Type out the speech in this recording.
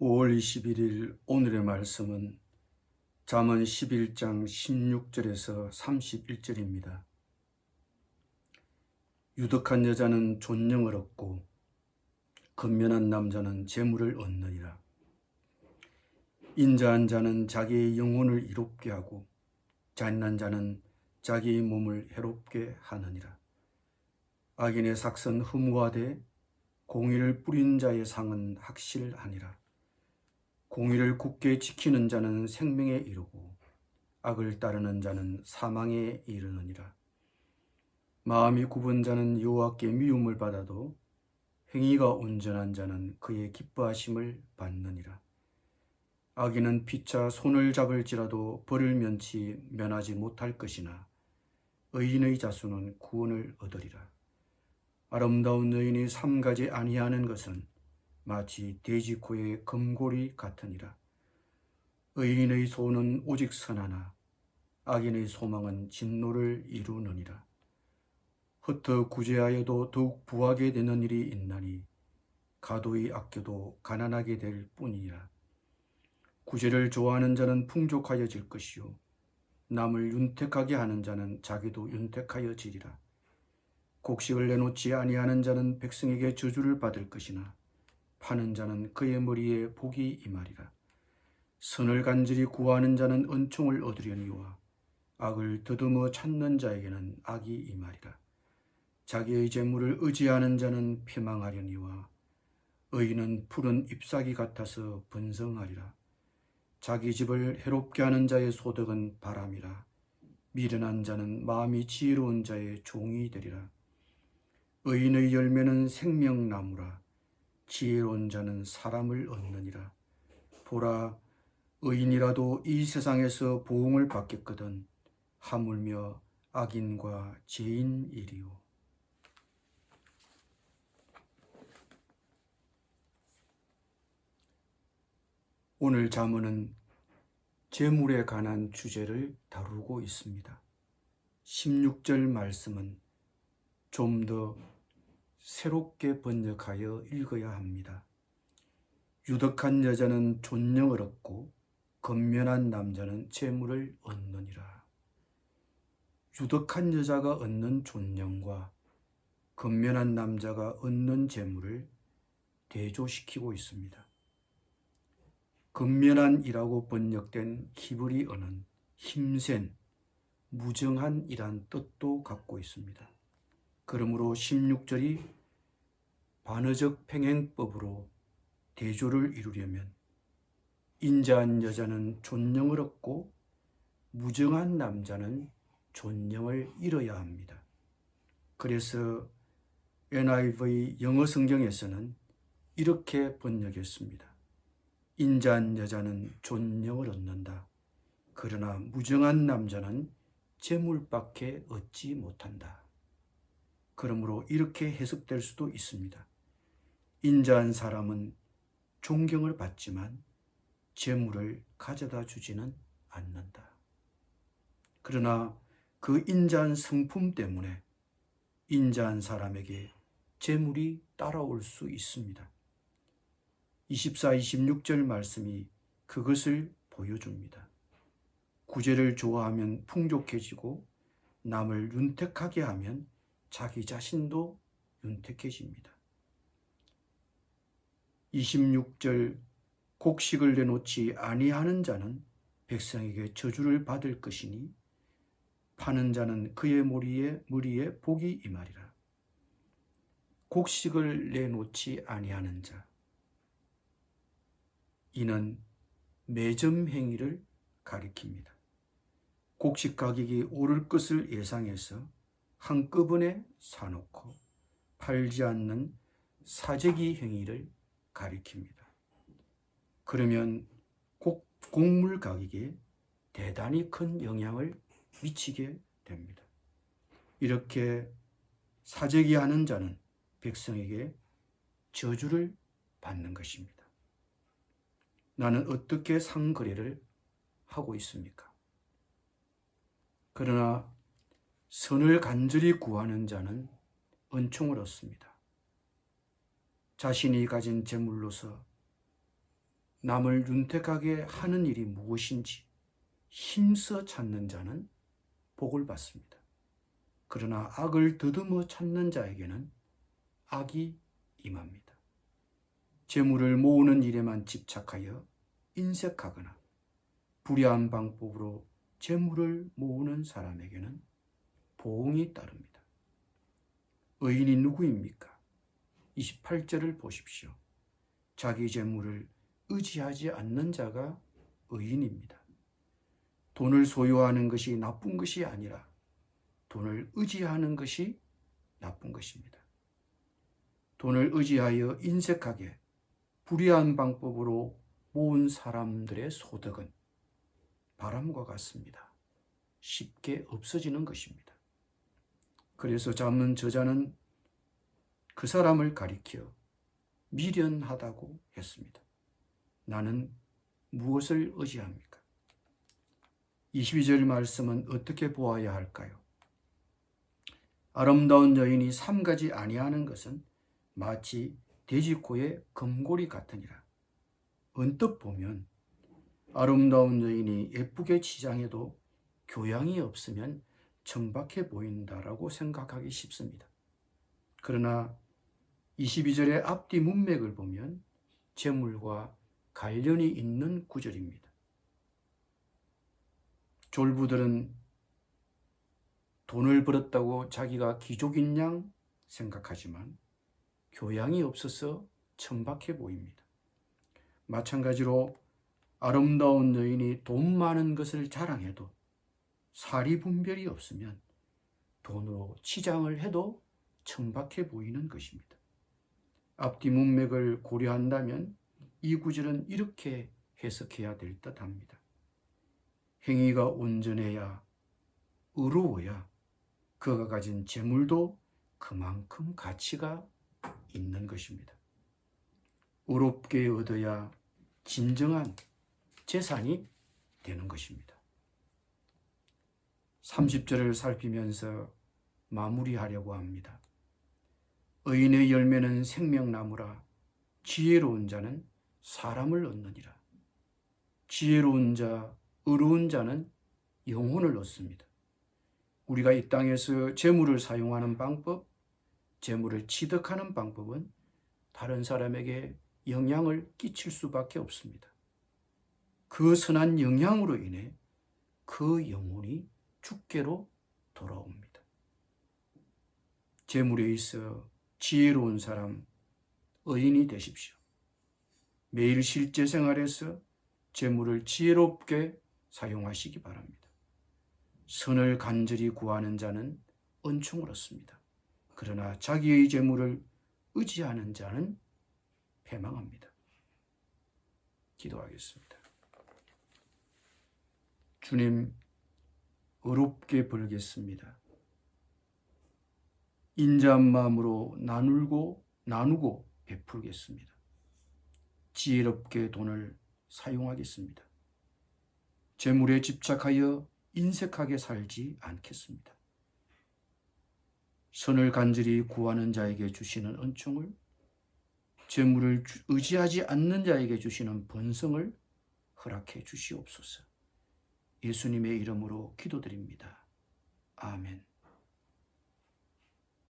5월 21일 오늘의 말씀은 잠언 11장 16절에서 31절입니다. 유덕한 여자는 존영을 얻고 근면한 남자는 재물을 얻느니라. 인자한 자는 자기의 영혼을 이롭게 하고 잔인한 자는 자기의 몸을 해롭게 하느니라. 악인의 삭은 허무하되 공의를 뿌린 자의 상은 확실하니라. 공의를 굳게 지키는 자는 생명에 이르고 악을 따르는 자는 사망에 이르느니라. 마음이 굽은 자는 여호와께 미움을 받아도 행위가 온전한 자는 그의 기뻐하심을 받느니라. 악인은 피차 손을 잡을지라도 벌을 면하지 못할 것이나 의인의 자손은 구원을 얻으리라. 아름다운 여인이 삼가지 아니하는 것은 마치 돼지코의 금골이 같으니라. 의인의 소원은 오직 선하나 악인의 소망은 진노를 이루느니라. 흩어 구제하여도 더욱 부하게 되는 일이 있나니 가도히 아껴도 가난하게 될 뿐이라. 구제를 좋아하는 자는 풍족하여질 것이요 남을 윤택하게 하는 자는 자기도 윤택하여지리라. 곡식을 내놓지 아니하는 자는 백성에게 저주를 받을 것이나 파는 자는 그의 머리에 복이 임하리라. 선을 간절히 구하는 자는 은총을 얻으려니와 악을 더듬어 찾는 자에게는 악이 임하리라. 자기의 재물을 의지하는 자는 패망하려니와 의인은 푸른 잎사귀 같아서 번성하리라. 자기 집을 해롭게 하는 자의 소득은 바람이라. 미련한 자는 마음이 지혜로운 자의 종이 되리라. 의인의 열매는 생명나무라. 지혜로운 자는 사람을 얻느니라. 보라, 의인이라도 이 세상에서 보응을 받겠거든 하물며 악인과 죄인이리요. 오늘 잠언은 재물에 관한 주제를 다루고 있습니다. 16절 말씀은 좀 더 새롭게 번역하여 읽어야 합니다. 유덕한 여자는 존영을 얻고 근면한 남자는 재물을 얻느니라. 유덕한 여자가 얻는 존영과 근면한 남자가 얻는 재물을 대조시키고 있습니다. 근면한이라고 번역된 히브리어는 힘센, 무정한이란 뜻도 갖고 있습니다. 그러므로 16절이 반어적 평행법으로 대조를 이루려면 인자한 여자는 존영을 얻고 무정한 남자는 존영을 잃어야 합니다. 그래서 NIV 영어 성경에서는 이렇게 번역했습니다. 인자한 여자는 존영을 얻는다. 그러나 무정한 남자는 재물밖에 얻지 못한다. 그러므로 이렇게 해석될 수도 있습니다. 인자한 사람은 존경을 받지만 재물을 가져다 주지는 않는다. 그러나 그 인자한 성품 때문에 인자한 사람에게 재물이 따라올 수 있습니다. 24, 26절 말씀이 그것을 보여줍니다. 구제를 좋아하면 풍족해지고 남을 윤택하게 하면 자기 자신도 윤택해집니다. 26절 곡식을 내놓지 아니하는 자는 백성에게 저주를 받을 것이니 파는 자는 그의 머리에 복이 임하리라. 곡식을 내놓지 아니하는 자, 이는 매점 행위를 가리킵니다. 곡식 가격이 오를 것을 예상해서 한꺼번에 사놓고 팔지 않는 사재기 행위를 가리킵니다. 그러면 곡물 가격에 대단히 큰 영향을 미치게 됩니다. 이렇게 사재기하는 자는 백성에게 저주를 받는 것입니다. 나는 어떻게 상거래를 하고 있습니까? 그러나 선을 간절히 구하는 자는 은총을 얻습니다. 자신이 가진 재물로서 남을 윤택하게 하는 일이 무엇인지 힘써 찾는 자는 복을 받습니다. 그러나 악을 더듬어 찾는 자에게는 악이 임합니다. 재물을 모으는 일에만 집착하여 인색하거나 불의한 방법으로 재물을 모으는 사람에게는 보응이 따릅니다. 의인이 누구입니까? 28절을 보십시오. 자기 재물을 의지하지 않는 자가 의인입니다. 돈을 소유하는 것이 나쁜 것이 아니라 돈을 의지하는 것이 나쁜 것입니다. 돈을 의지하여 인색하게 불의한 방법으로 모은 사람들의 소득은 바람과 같습니다. 쉽게 없어지는 것입니다. 그래서 잠언 저자는 그 사람을 가리켜 미련하다고 했습니다. 나는 무엇을 의지합니까? 22절 말씀은 어떻게 보아야 할까요? 아름다운 여인이 삼가지 아니하는 것은 마치 돼지코의 금고리 같으니라. 언뜻 보면 아름다운 여인이 예쁘게 치장해도 교양이 없으면 천박해 보인다라고 생각하기 쉽습니다. 그러나 22절의 앞뒤 문맥을 보면 재물과 관련이 있는 구절입니다. 졸부들은 돈을 벌었다고 자기가 귀족인 양 생각하지만 교양이 없어서 천박해 보입니다. 마찬가지로 아름다운 여인이 돈 많은 것을 자랑해도 사리분별이 없으면 돈으로 치장을 해도 천박해 보이는 것입니다. 앞뒤 문맥을 고려한다면 이 구절은 이렇게 해석해야 될 듯합니다. 행위가 온전해야, 의로워야 그가 가진 재물도 그만큼 가치가 있는 것입니다. 의롭게 얻어야 진정한 재산이 되는 것입니다. 30절을 살피면서 마무리하려고 합니다. 의인의 열매는 생명나무라 지혜로운 자는 사람을 얻느니라. 지혜로운 자, 의로운 자는 영혼을 얻습니다. 우리가 이 땅에서 재물을 사용하는 방법, 재물을 취득하는 방법은 다른 사람에게 영향을 끼칠 수밖에 없습니다. 그 선한 영향으로 인해 그 영혼이 주께로 돌아옵니다. 재물에 있어 지혜로운 사람, 의인이 되십시오. 매일 실제 생활에서 재물을 지혜롭게 사용하시기 바랍니다. 선을 간절히 구하는 자는 은총을 얻습니다. 그러나 자기의 재물을 의지하는 자는 패망합니다. 기도하겠습니다. 주님, 의롭게 벌겠습니다. 인자한 마음으로 나누고 베풀겠습니다. 지혜롭게 돈을 사용하겠습니다. 재물에 집착하여 인색하게 살지 않겠습니다. 선을 간절히 구하는 자에게 주시는 은총을, 재물을 의지하지 않는 자에게 주시는 번성을 허락해 주시옵소서. 예수님의 이름으로 기도드립니다. 아멘.